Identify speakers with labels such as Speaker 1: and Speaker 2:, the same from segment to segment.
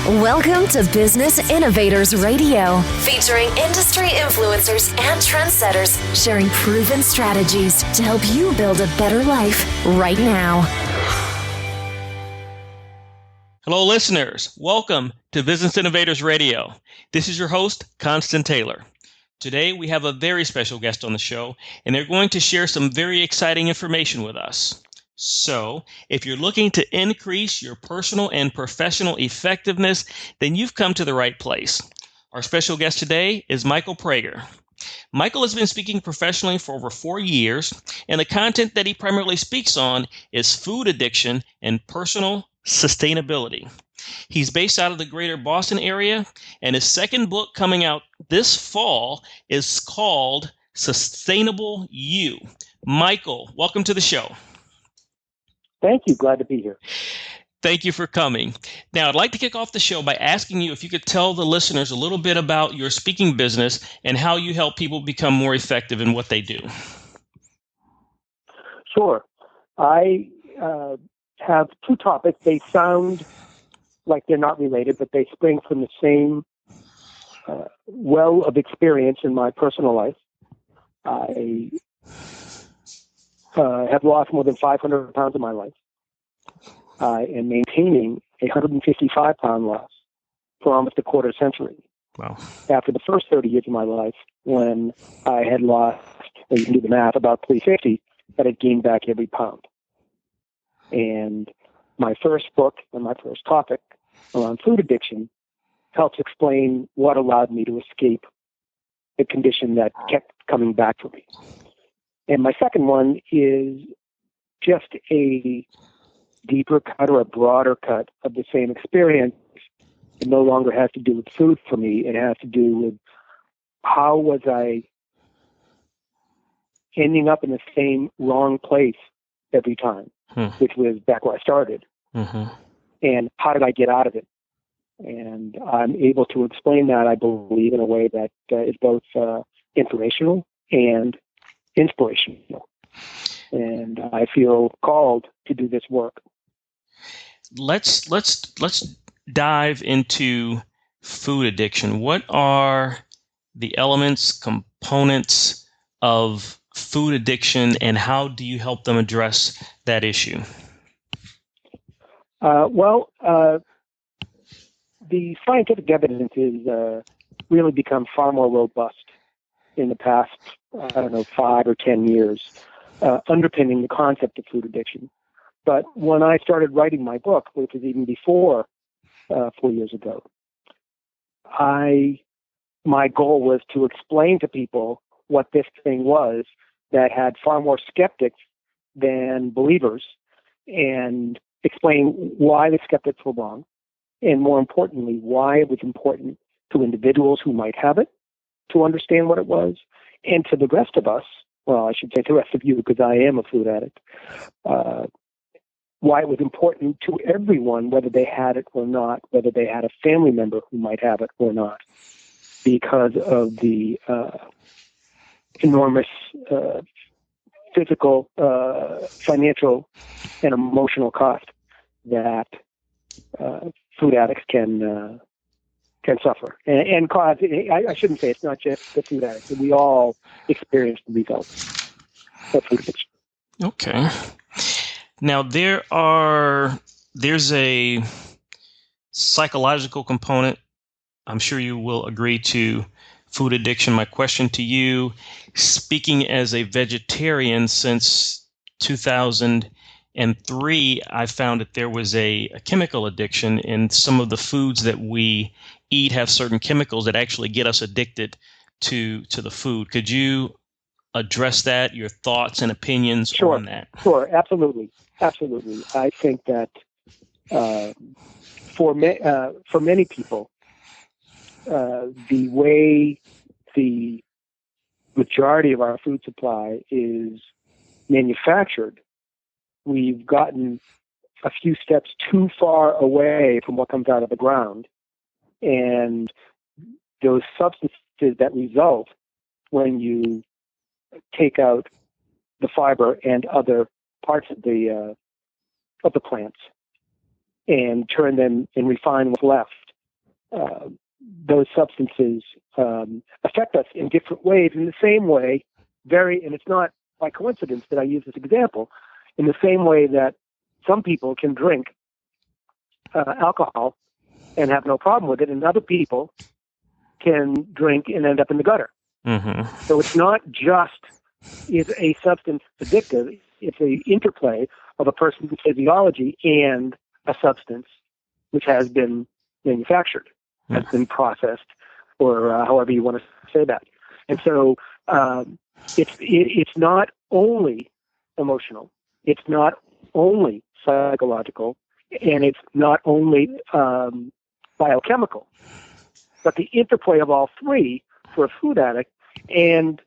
Speaker 1: Welcome to Business Innovators Radio, featuring industry influencers and trendsetters sharing proven strategies to help you build a better life right now.
Speaker 2: Hello, listeners. Welcome to Business Innovators Radio. This is your host, Constant Taylor. Today, we have a very special guest on the show, and they're going to share some very exciting information with us. So, if you're looking to increase your personal and professional effectiveness, then you've come to the right place. Our special guest today is Michael Prager. Michael has been speaking professionally for over 4 years, and the content that he primarily speaks on is food addiction and personal sustainability. He's based out of the greater Boston area, and his second book coming out this fall is called Sustainable You. Michael, welcome to the show.
Speaker 3: Thank you. Glad to be here.
Speaker 2: Thank you for coming. Now, I'd like to kick off the show by asking you if you could tell the listeners a little bit about your speaking business and how you help people become more effective in what they do.
Speaker 3: Sure. I have two topics. They sound like they're not related, but they spring from the same well of experience in my personal life. I have lost more than 500 pounds in my life. I am maintaining a 155-pound loss for almost a quarter century.
Speaker 2: Wow.
Speaker 3: After the first 30 years of my life, when I had lost, you can do the math, about 350, but I gained back every pound. And my first book and my first topic around food addiction helps explain what allowed me to escape the condition that kept coming back for me. And my second one is just a deeper cut or a broader cut of the same experience. It no longer has to do with food for me. It has to do with how was I ending up in the same wrong place every time, which was back where I started.
Speaker 2: Mm-hmm.
Speaker 3: And how did I get out of it? And I'm able to explain that, I believe, in a way that is both informational and inspirational. And I feel called to do this work.
Speaker 2: Let's dive into food addiction. What are the elements, components of food addiction, and how do you help them address that issue?
Speaker 3: The scientific evidence has really become far more robust in the past, 5 or 10 years, underpinning the concept of food addiction. But when I started writing my book, which was even before 4 years ago, my goal was to explain to people what this thing was that had far more skeptics than believers, and explain why the skeptics were wrong, and more importantly, why it was important to individuals who might have it to understand what it was, and to the rest of us, well, I should say the rest of you, because I am a food addict, why it was important to everyone, whether they had it or not, whether they had a family member who might have it or not, because of the enormous physical, financial, and emotional cost that food addicts can suffer and cause. I shouldn't say it's not just the food addicts. We all experience the results of food addiction.
Speaker 2: Okay. Now there's a psychological component. I'm sure you will agree to food addiction. My question to you, speaking as a vegetarian since 2003, I found that there was a chemical addiction, and some of the foods that we eat have certain chemicals that actually get us addicted to the food. Could you address that, your thoughts and opinions on that?
Speaker 3: Sure, absolutely. I think that for many people, the way the majority of our food supply is manufactured, we've gotten a few steps too far away from what comes out of the ground. And those substances that result when you take out the fiber and other parts of the plants and turn them and refine what's left those substances affect us in different ways. In the same way, and it's not by coincidence that I use this example, in the same way that some people can drink alcohol and have no problem with it, and other people can drink and end up in the gutter.
Speaker 2: Mm-hmm.
Speaker 3: So it's not just is a substance addictive, it's an interplay of a person's physiology and a substance which has been manufactured, has been processed, or however you want to say that. And so it's not only emotional, it's not only psychological, and it's not only biochemical, but the interplay of all three for a food addict. And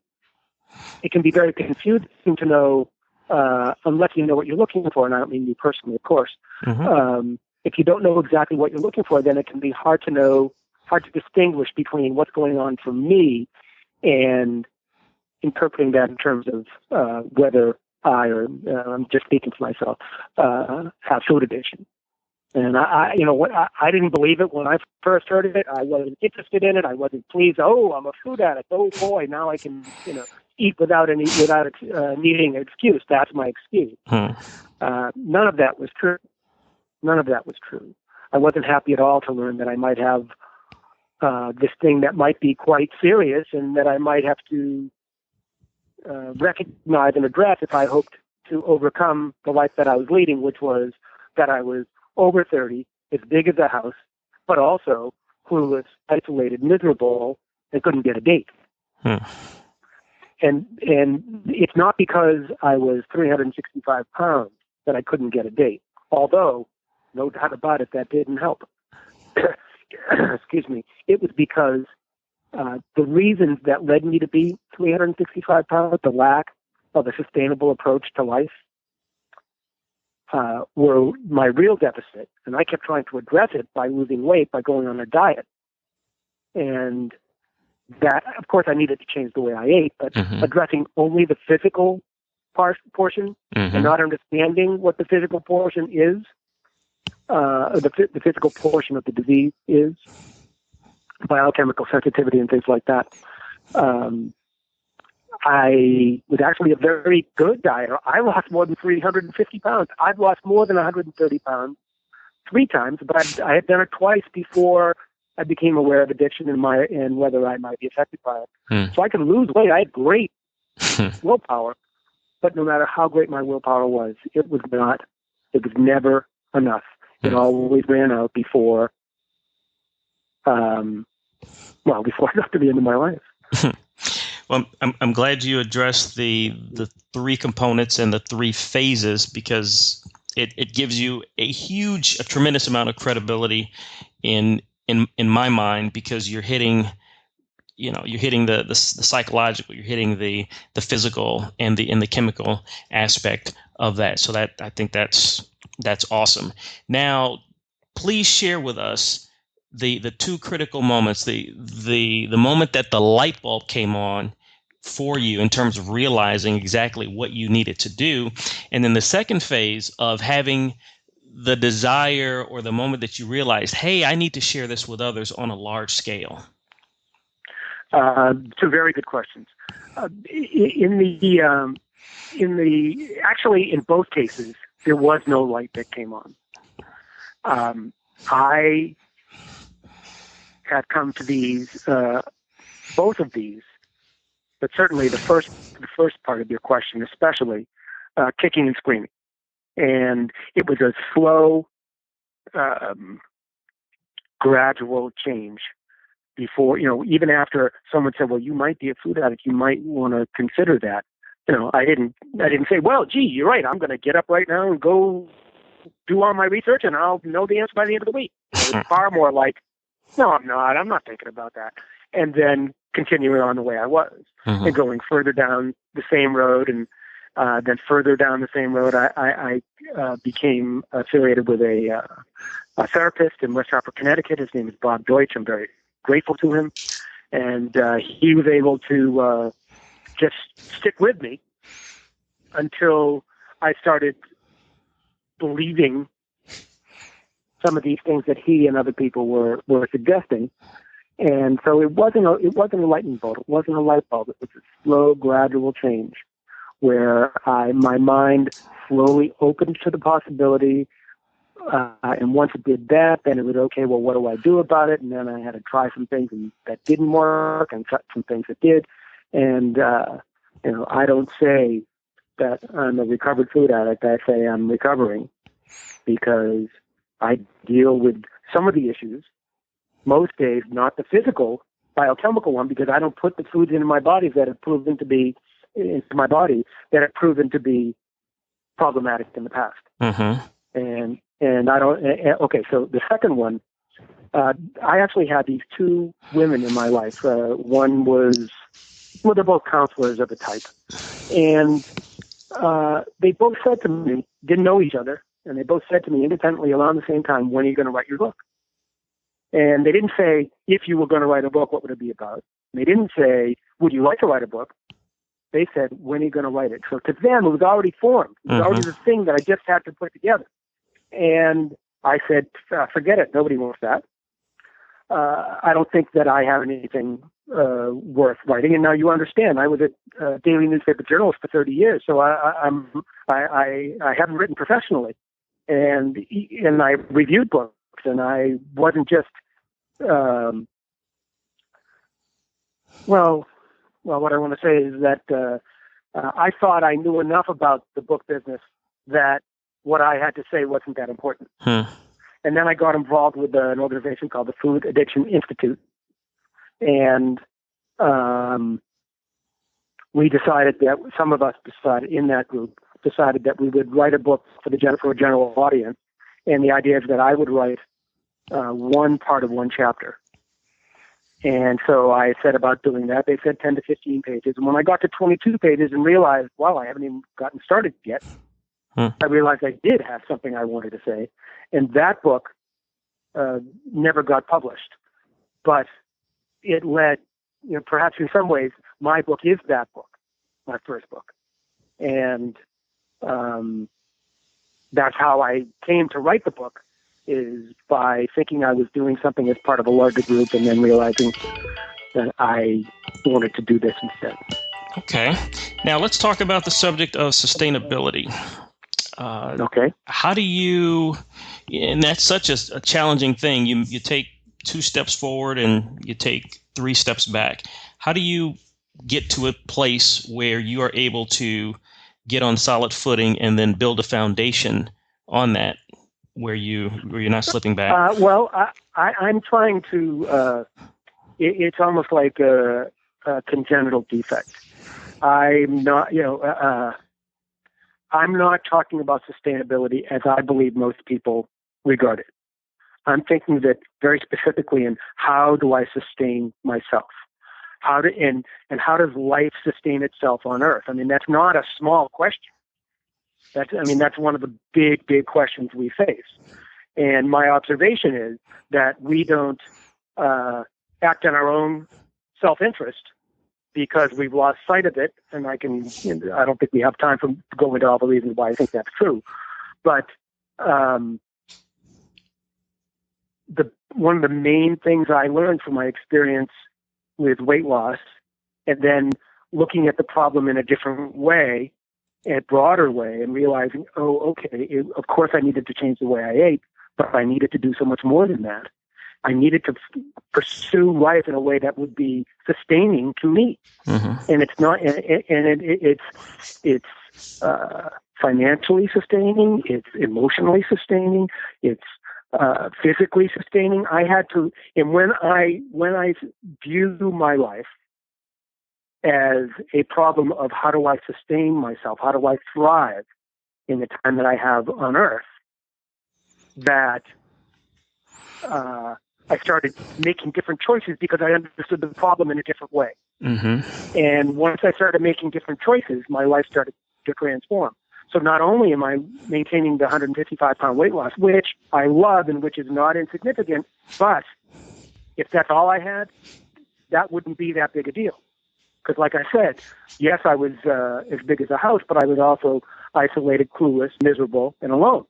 Speaker 3: it can be very confusing to know, unless you know what you're looking for, and I don't mean you personally, of course.
Speaker 2: Mm-hmm.
Speaker 3: If you don't know exactly what you're looking for, then it can be hard to distinguish between what's going on for me and interpreting that in terms of whether I'm just speaking for myself, have food addiction. And I didn't believe it when I first heard of it. I wasn't interested in it. I wasn't pleased. Oh, I'm a food addict. Oh boy, now I can, eat without needing an excuse. That's my excuse. None of that was true. None of that was true. I wasn't happy at all to learn that I might have this thing that might be quite serious and that I might have to recognize and address if I hoped to overcome the life that I was leading, which was that I was over 30, as big as a house, but also clueless, isolated, miserable, and couldn't get a date. And it's not because I was 365 pounds that I couldn't get a date, although, no doubt about it, that didn't help. Excuse me. It was because the reasons that led me to be 365 pounds, the lack of a sustainable approach to life, were my real deficit. And I kept trying to address it by losing weight, by going on a diet. And that, of course, I needed to change the way I ate, but addressing only the physical portion and not understanding what the physical portion is, the physical portion of the disease is, biochemical sensitivity and things like that. I was actually a very good dieter. I lost more than 350 pounds. I've lost more than 130 pounds 3 times, but I had done it twice before I became aware of addiction and whether I might be affected by it. So I could lose weight. I had great willpower, but no matter how great my willpower was, it was never enough. It always ran out before I got to the end of my life.
Speaker 2: Well, I'm glad you addressed the 3 components and the 3 phases, because it gives you a tremendous amount of credibility in my mind, because you're hitting the psychological, you're hitting the physical and the chemical aspect of that. So that, I think that's awesome. Now, please share with us the 2 critical moments, the moment that the light bulb came on for you in terms of realizing exactly what you needed to do, and then the second phase of having the desire or the moment that you realized, hey, I need to share this with others on a large scale.
Speaker 3: 2 very good questions. Actually, in both cases, there was no light that came on. I had come to these, both of these, but certainly the first part of your question, especially kicking and screaming, and it was a slow, gradual change. Before, even after someone said, "Well, you might be a food addict, you might want to consider that." I didn't say, "Well, gee, you're right. I'm going to get up right now and go do all my research, and I'll know the answer by the end of the week." It was far more like, "No, I'm not. I'm not thinking about that." And then continuing on the way I was, and going further down the same road, and then further down the same road, I became affiliated with a therapist in West Hartford, Connecticut. His name is Bob Deutsch. I'm very grateful to him, and he was able to just stick with me until I started believing some of these things that he and other people were suggesting. And so it wasn't a lightning bolt. It wasn't a light bulb. It was a slow, gradual change where my mind slowly opened to the possibility. And once it did that, then it was, okay, well, what do I do about it? And then I had to try some things that didn't work and some things that did. And, I don't say that I'm a recovered food addict. I say I'm recovering because I deal with some of the issues. Most days, not the physical biochemical one, because I don't put the foods into my body that have proven to be problematic in the past.
Speaker 2: Mm-hmm.
Speaker 3: And I don't. Okay, so the second one, I actually had these two women in my life. One was, they're both counselors of a type, and they both said to me, didn't know each other, and they both said to me independently around the same time, when are you going to write your book? And they didn't say, if you were going to write a book, what would it be about? And they didn't say, would you like to write a book? They said, when are you going to write it? So to them, it was already formed. It was already the thing that I just had to put together. And I said, forget it. Nobody wants that. I don't think that I have anything worth writing. And now you understand, I was a daily newspaper journalist for 30 years, so I haven't written professionally. And I reviewed books, and I wasn't just, what I want to say is that I thought I knew enough about the book business that what I had to say wasn't that important. And then I got involved with an organization called the Food Addiction Institute. And we decided that, some of us decided in that group, decided that we would write a book for a general audience. And the idea is that I would write one part of one chapter. And so I set about doing that. They said 10 to 15 pages. And when I got to 22 pages and realized, wow, I haven't even gotten started yet, I realized I did have something I wanted to say. And that book never got published. But it led, perhaps in some ways, my book is that book, my first book. And that's how I came to write the book, is by thinking I was doing something as part of a larger group and then realizing that I wanted to do this instead.
Speaker 2: Okay. Now let's talk about the subject of sustainability.
Speaker 3: Okay.
Speaker 2: How do you, and that's such a challenging thing, you take 2 steps forward and you take 3 steps back. How do you get to a place where you are able to get on solid footing and then build a foundation on that where you're not slipping back?
Speaker 3: I'm trying to, it's almost like a congenital defect. I'm not talking about sustainability as I believe most people regard it. I'm thinking that very specifically in how do I sustain myself? How does life sustain itself on Earth? I mean, that's not a small question. That's one of the big, big questions we face. And my observation is that we don't act in our own self-interest because we've lost sight of it. And I don't think we have time to go into all the reasons why I think that's true. But one of the main things I learned from my experience with weight loss, and then looking at the problem in a different way, a broader way, and realizing, of course I needed to change the way I ate, but I needed to do so much more than that. I needed to pursue life in a way that would be sustaining to me. Mm-hmm. And it's not, and it's financially sustaining, it's emotionally sustaining, it's physically sustaining. I had to, and when I view my life as a problem of how do I sustain myself, how do I thrive in the time that I have on Earth, that I started making different choices because I understood the problem in a different way. Mm-hmm. And once I started making different choices, my life started to transform. So not only am I maintaining the 155-pound weight loss, which I love and which is not insignificant, but if that's all I had, that wouldn't be that big a deal. Because like I said, yes, I was as big as a house, but I was also isolated, clueless, miserable, and alone.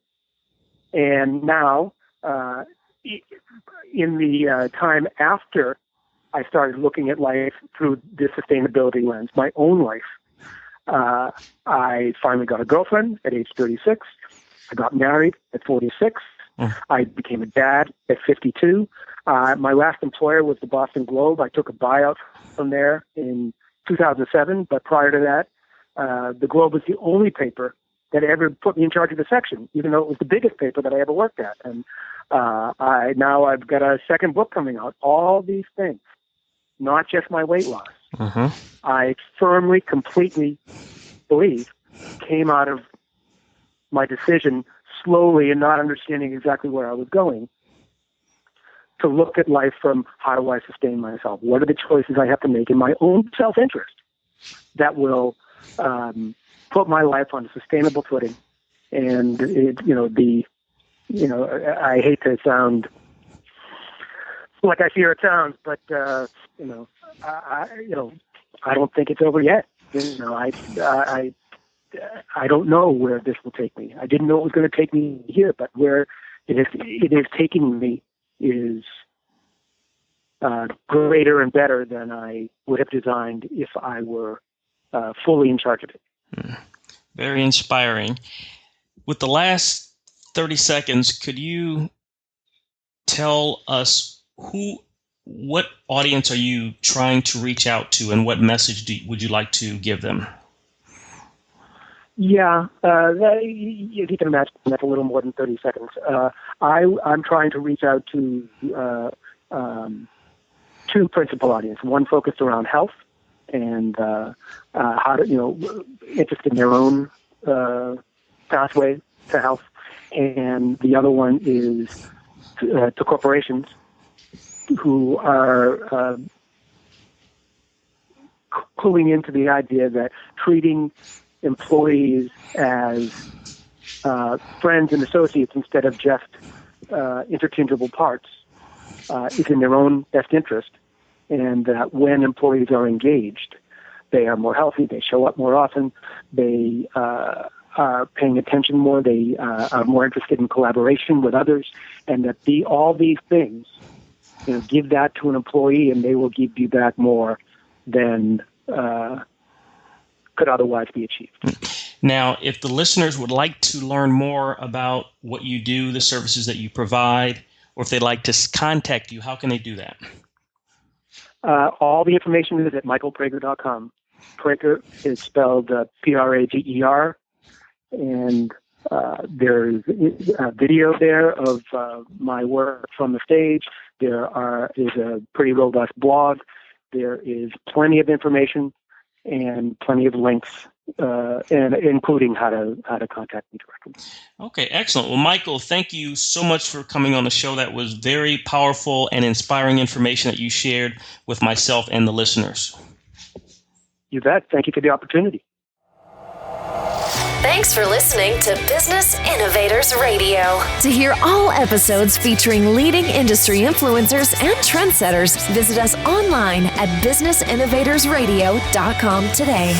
Speaker 3: And now in the time after I started looking at life through this sustainability lens, my own life, I finally got a girlfriend at age 36. I got married at 46. I became a dad at 52. My last employer was the Boston Globe. I took a buyout from there in 2007. But prior to that, the Globe was the only paper that ever put me in charge of a section, even though it was the biggest paper that I ever worked at. And I've got a second book coming out. All these things, not just my weight loss, I firmly, completely believe came out of my decision slowly and not understanding exactly where I was going to look at life from how do I sustain myself? What are the choices I have to make in my own self-interest that will put my life on a sustainable footing? And I hate to sound like I fear it sounds, but I don't think it's over yet. I don't know where this will take me. I didn't know it was going to take me here, but where it is taking me is greater and better than I would have designed if I were fully in charge of it.
Speaker 2: Very inspiring. With the last 30 seconds, could you tell us what audience are you trying to reach out to, and what message would you like to give them?
Speaker 3: Yeah, you can imagine that's a little more than 30 seconds. I'm trying to reach out to two principal audiences. One focused around health and how to, interested in their own pathway to health, and the other one is to corporations who are cluing into the idea that treating employees as friends and associates instead of just interchangeable parts is in their own best interest, and that when employees are engaged, they are more healthy, they show up more often, they are paying attention more, they are more interested in collaboration with others, and that all these things, give that to an employee and they will give you back more than could otherwise be achieved.
Speaker 2: Now, if the listeners would like to learn more about what you do, the services that you provide, or if they'd like to contact you, how can they do that?
Speaker 3: All the information is at michaelprager.com. Prager is spelled Prager, and there's a video there of my work from the stage. There is a pretty robust blog. There is plenty of information and plenty of links, and including how to contact me directly. Okay,
Speaker 2: excellent. Well, Michael, thank you so much for coming on the show. That was very powerful and inspiring information that you shared with myself and the listeners.
Speaker 3: You bet. Thank you for the opportunity.
Speaker 1: Thanks for listening to Business Innovators Radio. To hear all episodes featuring leading industry influencers and trendsetters, visit us online at businessinnovatorsradio.com today.